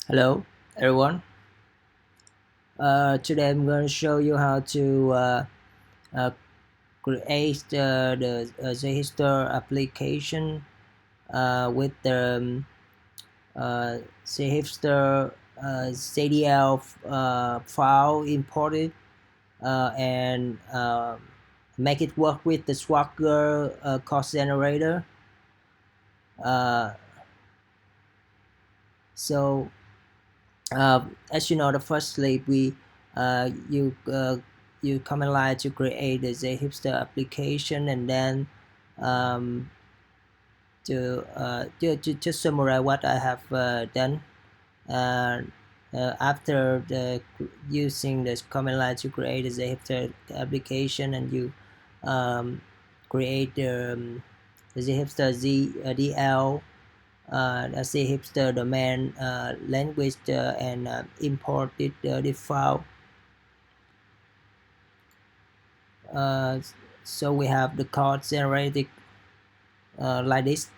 Hello, everyone. Today I'm going to show you how to uh, create the Jhipster application with the Jhipster JDL file imported and make it work with the Swagger cost generator. Uh, so as you know, the firstly we you command line to create the Jhipster application, and then um, to just summarize what I have done. Uh, After using this command line to create the Jhipster application, and you create the Jhipster DL as a hipster domain language and import it the file. uh, so we have the code generated like this.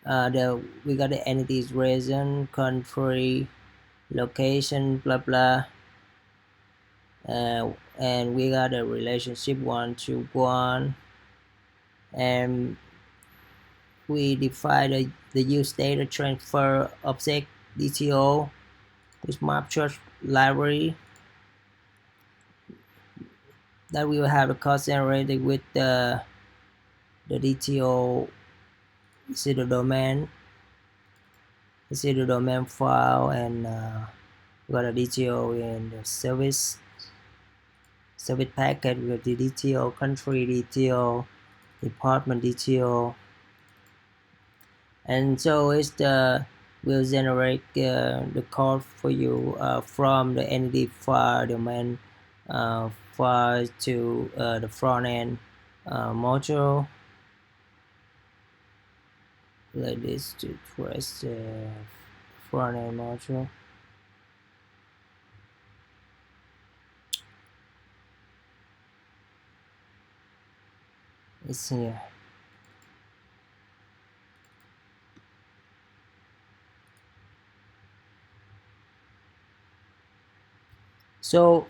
We got the entities, region, country, location, blah blah, and we got a relationship 1 to 1, and we define the use data transfer object DTO with map church library. That we will have a code generated with the DTO. See the domain, see the domain file, and we got a DTO in the service packet with the DTO, country DTO, department DTO, and so it's the will generate the code for you from the entity file domain file to the front end module like this to press front end module. It's here. So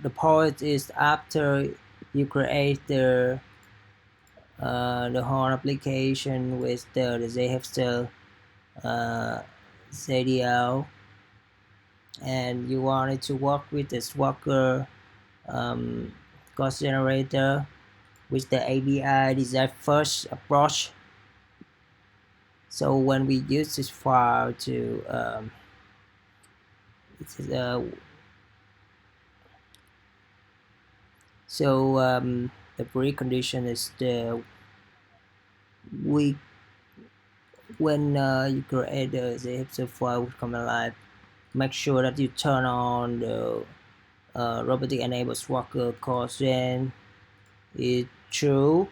the point is after you create the whole application with the Jhipster JDL, and you want it to work with the Swagger cost generator with the API design first approach. So when we use this file to the precondition is the we when you create the hipster file with command line, make sure that you turn on the robotic enable swagger cost gen is true,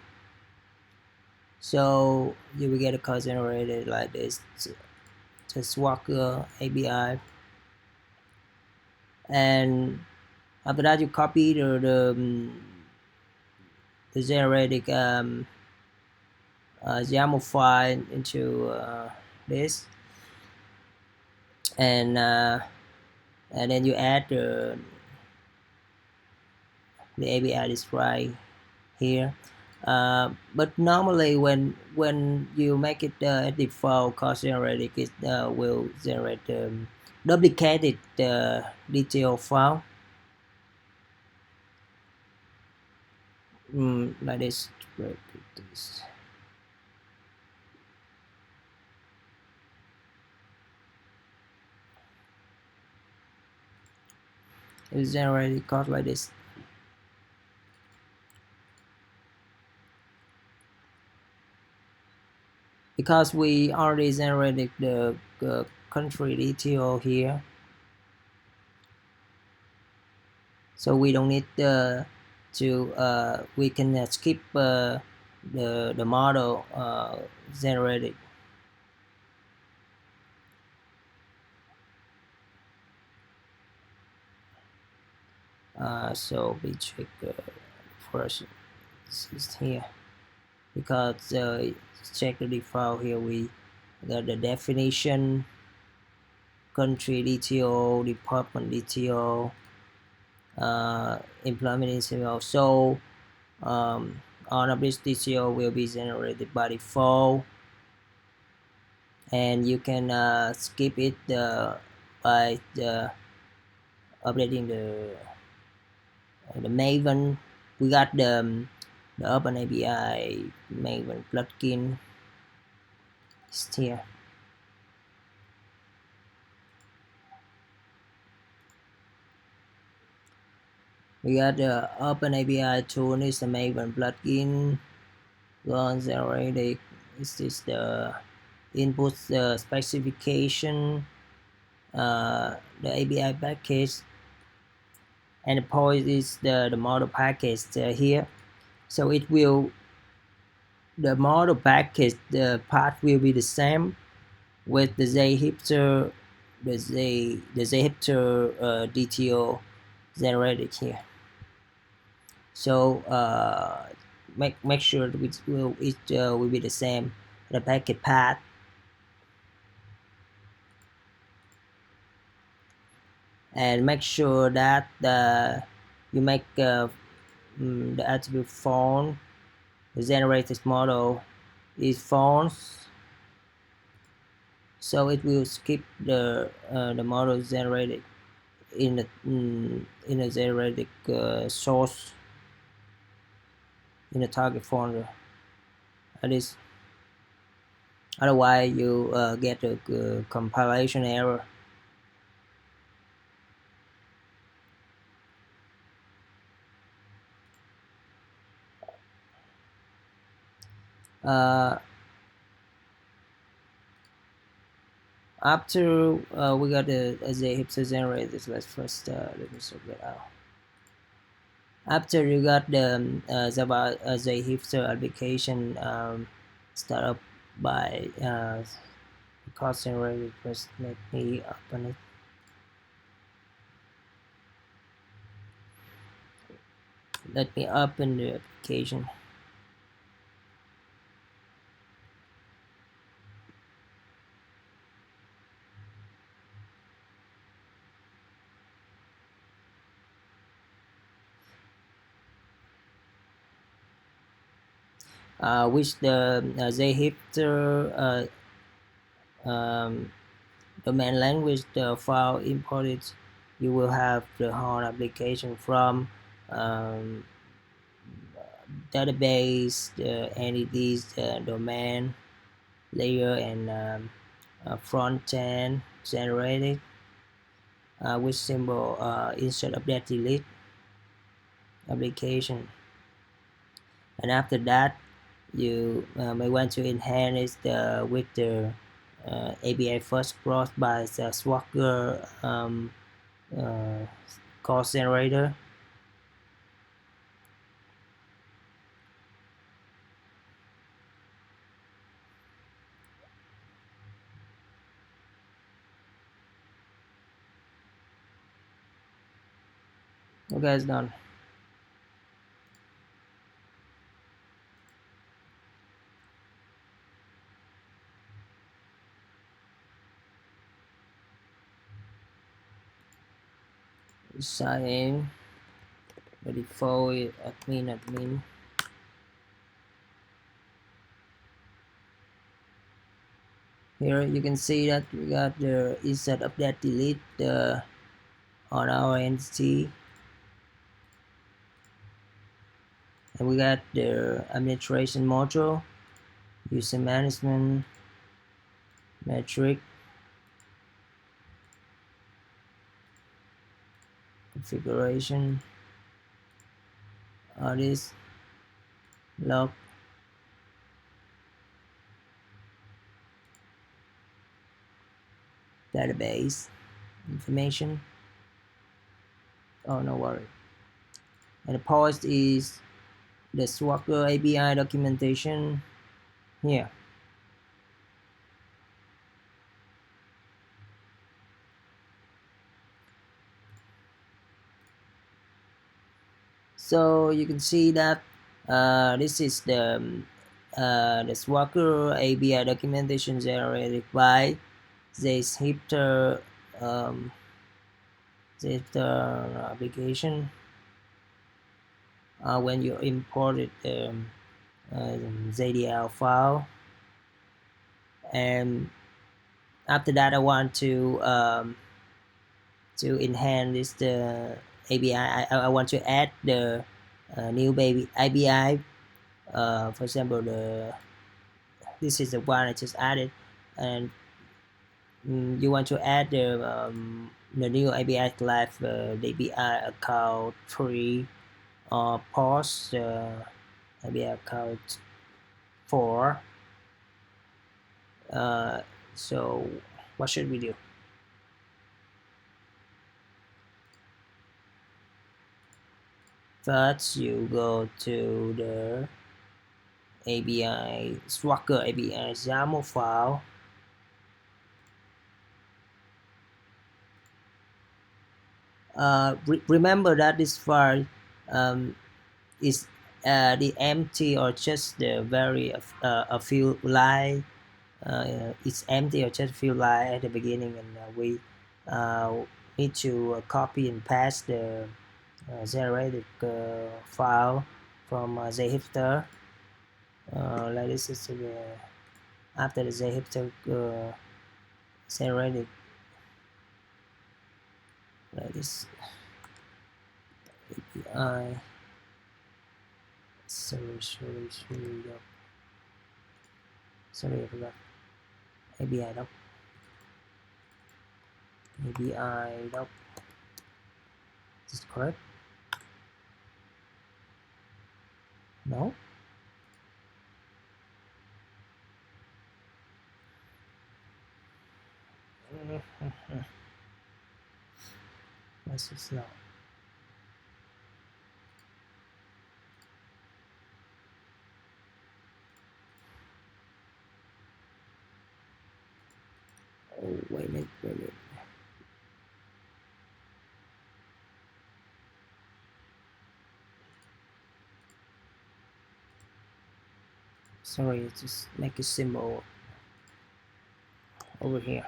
so you will get a code generated like this, the swagger API, and after that you copy the generated YAML file into this, and then you add the API is right here. But normally when you make it default cost generated, it will generate duplicated detail file like this. It's generated code like this. Because we already generated the country DTO here, so we don't need to we can skip the model generated. So we check first this is here, because check the default here, we got the definition country DTO, department DTO, employment DTO. So all of this DTO will be generated by default, and you can skip it by updating the Maven. We got the Open API Maven plugin. It's here. We got the Open API tool. Is the Maven plugin. Run generated. This is the input specification, the API package, and the point is the model package here. So it will, the model package, the path will be the same with the Jhipster, the Jhipster DTO generated here. So make sure that it will be the same, the packet path. And make sure that you make the attribute font, the generated model is fonts, so it will skip the model generated in the generated source in the target folder. That is, otherwise you get a compilation error. After we got the Jhipster generated, let's first let me sort that out. After you got the Java Jhipster application start up by cost generated, first let me open it. Let me open the application. Which the Jhipster domain language, the file imported, you will have the whole application from database, the entities, the domain layer, and front end generated with symbol insert update delete application. And after that, you may want to enhance the with the API first cross by the Swagger cost generator. Okay, it's done. Sign in by default admin. Here you can see that we got the insert update delete on our entity, and we got the administration module, user management, metric, configuration, all this, log, database information. Oh, no worry. And the post is the Swagger API documentation here. So you can see that this is the Swagger API documentation generated by Jhipster um, Jhipster application. When you imported the JDL file, and after that I want to enhance the API. I want to add the new baby API. For example, this is the one I just added, and you want to add the new API class, the API account 3, or post API account 4. So what should we do? First, you go to the API Swagger API YAML file. Remember that this file is the empty or just the very a few lines. It's empty or just a few lines at the beginning, and we need to copy and paste the generated file from Jhipster. Like this is after the Jhipster generated, like this API. Sorry, I forgot. API doc. API doc. Is this correct? No. This is not. Oh, wait a minute. Sorry, just make a symbol over here.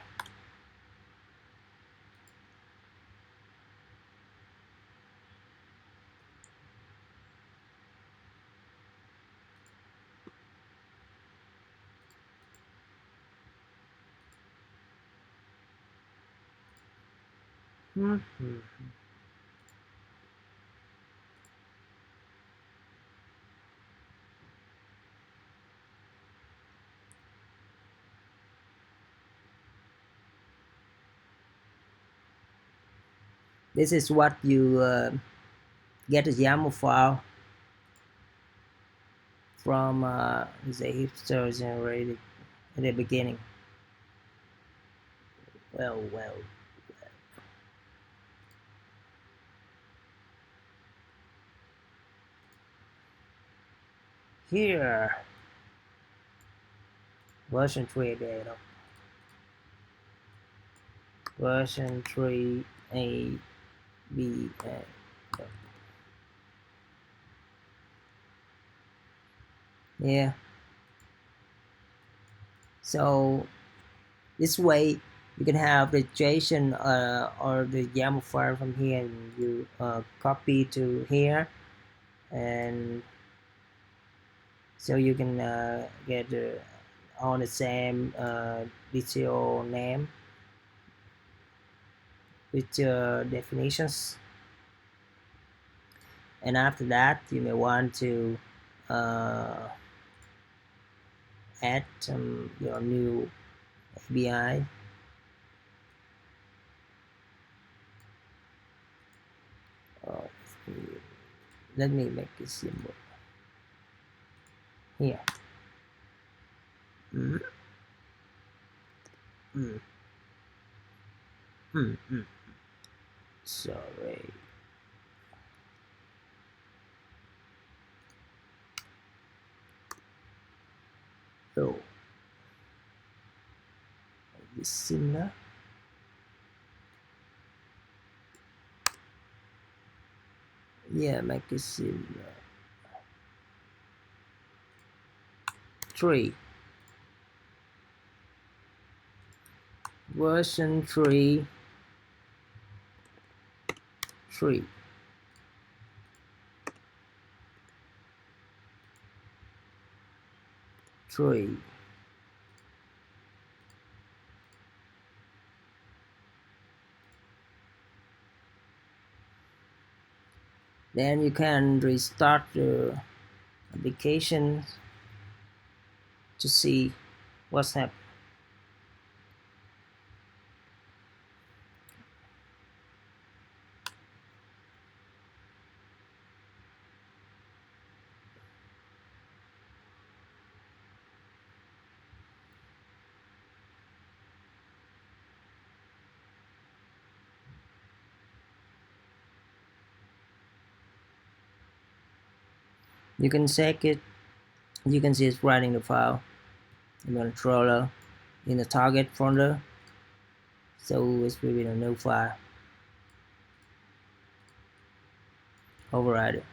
This is what you get a YAML file from the Jhipster generated at the beginning. Well. Here, version 3 API doc. Version 3 API doc. Yeah. So this way you can have the JSON or the YAML file from here, and you copy to here, and so you can get all the same DTO name with definitions. And after that, you may want to add your new API. Let me make a symbol here. Sorry. So this similar. Yeah, make it similar. 3 version 3 3. Then you can restart the application to see what's happening. You can check it. You can see it's writing the file in the controller in the target folder, so it's will be a new file. Override it.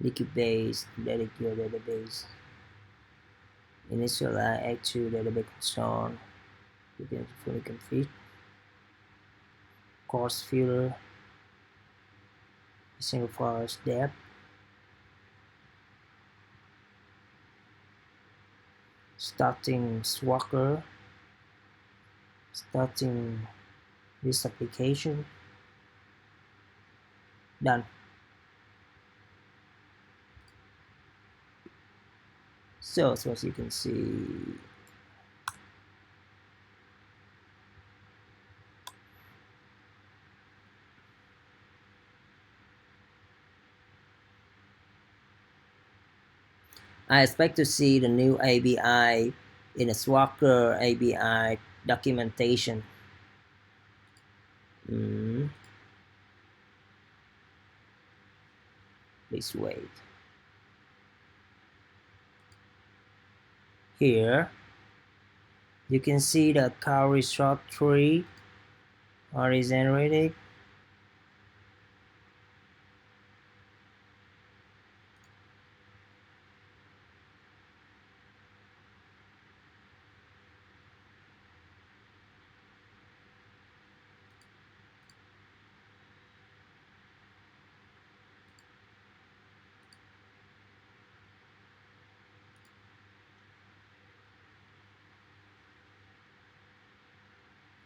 Liquid base, delete your database. Initialize actual database console. You can fully configure. Course filter. Single forest depth. Starting Swagger. Starting this application. Done. So as you can see, I expect to see the new API in the Swagger API documentation. Please wait. Here you can see the car result tree already generated.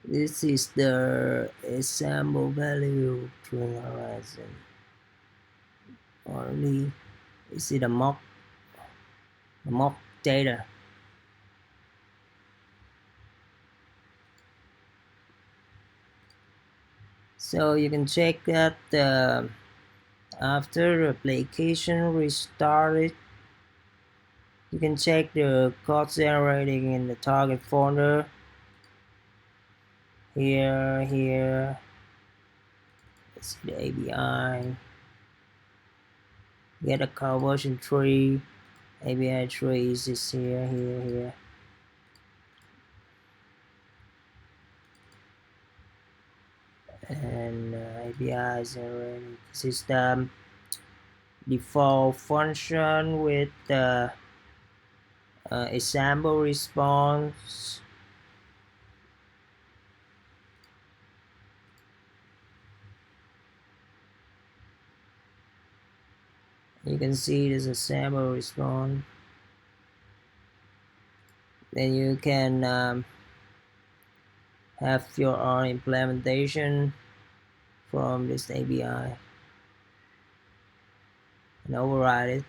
This is the example value training horizon. Only you see the mock data. So you can check that after the application restarted, you can check the code generating in the target folder. Here, let's see the API. Get a conversion tree. API tree is just here. And API generating system default function with example response. You can see there's a sample response. Then you can have your own implementation from this API and override it.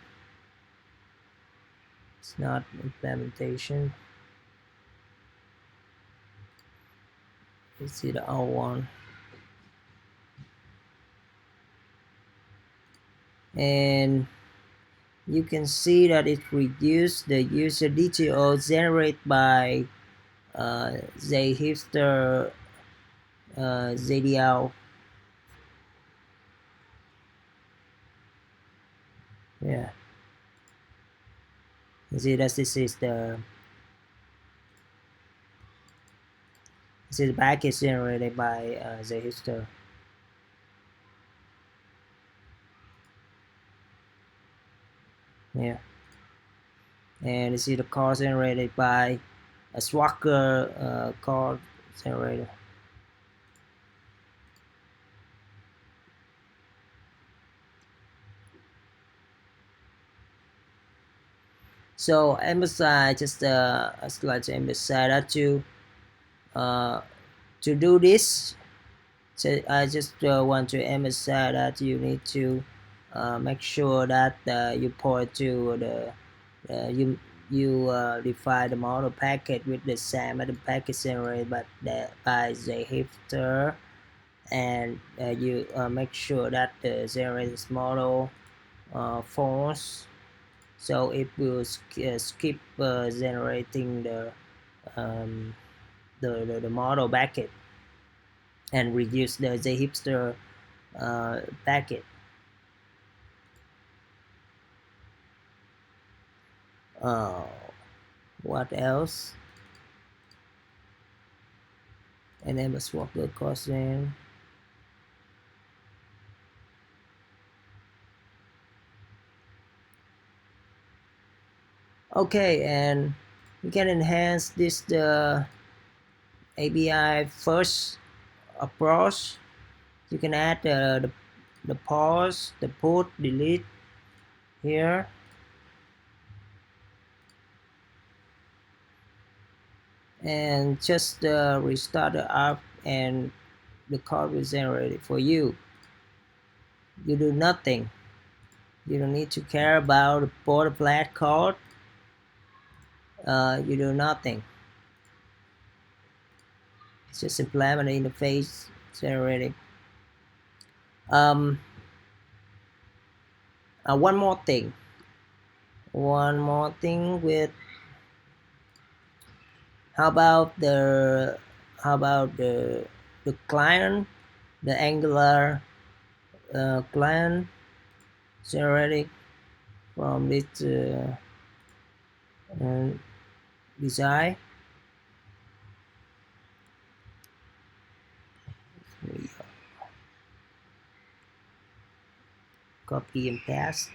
It's not implementation. You see the old one. And you can see that it reduced the user DTOs generated by Jhipster JDL. Yeah. You see that this is This is the package generated by the Jhipster. Yeah, and this is the code generated by a Swagger code generator. So emphasize just I'd like to emphasize that to do this. So I just want to emphasize that you need to make sure that you point to you define the model packet with the same as the packet generated by the Jhipster, and you make sure that the generated model false, so it will skip generating um, the model packet and reduce the Jhipster packet. Uh, what else? And then swap the cosine. Okay, and you can enhance this the API first approach. You can add the pause, the put, delete here. And just restart the app and the code will generate it for you. You do nothing. You don't need to care about the boilerplate code. You do nothing. It's just implement the interface generating. Um, one more thing. One more thing with how about the client, the Angular client generated from this design. We copy and paste.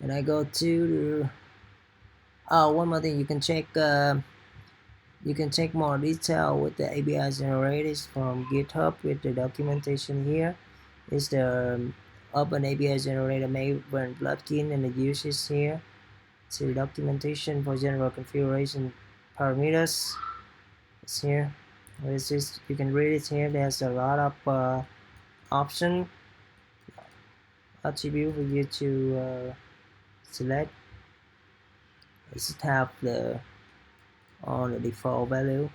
And I go to the, oh, one more thing, you can check more detail with the API generators from GitHub with the documentation here. Is the Open API generator Maven plugin and the uses here. So documentation for general configuration parameters. It's here. It's just, you can read it here. There's a lot of option attribute for you to select. Just have the on the default value.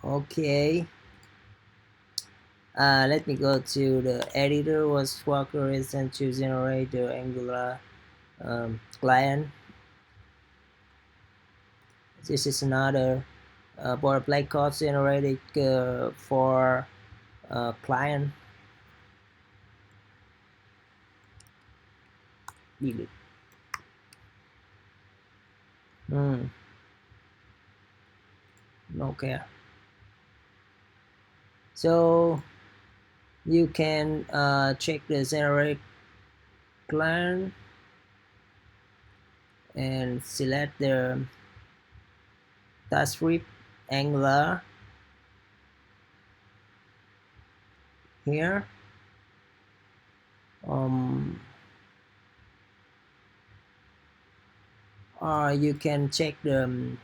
Okay. Let me go to the editor was Walker and to generate the Angular client. This is another boilerplate code generated for client. Delete. Okay. So you can check the generate client and select the TypeScript Angular here. Or you can check the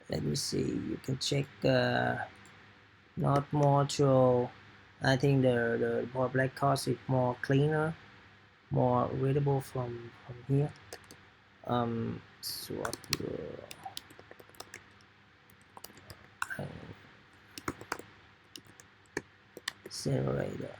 let me see, you can check not module. I think the more black cost is more cleaner, more readable from here. Swap generator.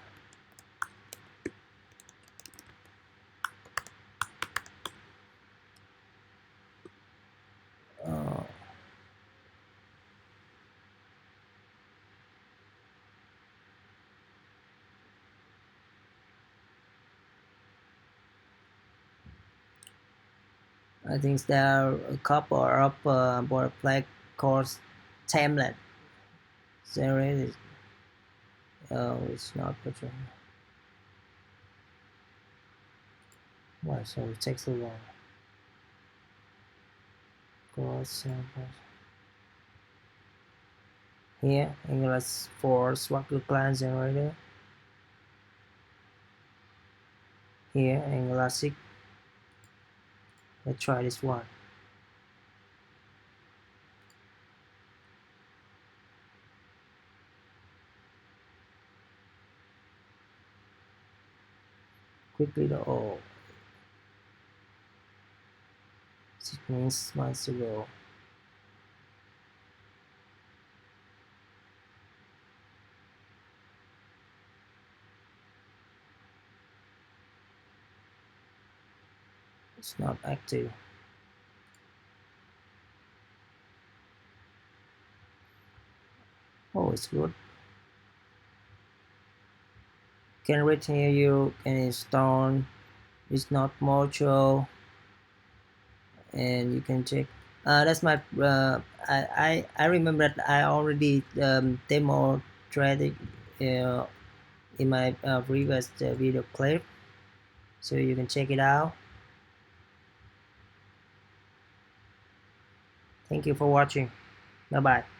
I think there are a couple of boilerplate course template. There is. Oh, it's not virtual. Why so it takes so long? Course samples. Here, English for Swagger Client Generator. Here, English. Let's try this one. Quickly the oh. 6 months ago. It's not active. Oh, it's good. Can read here you can install. It's not module, and you can check. That's my. I remember that I already demo tried uh, in my previous video clip, so you can check it out. Thank you for watching. Bye bye.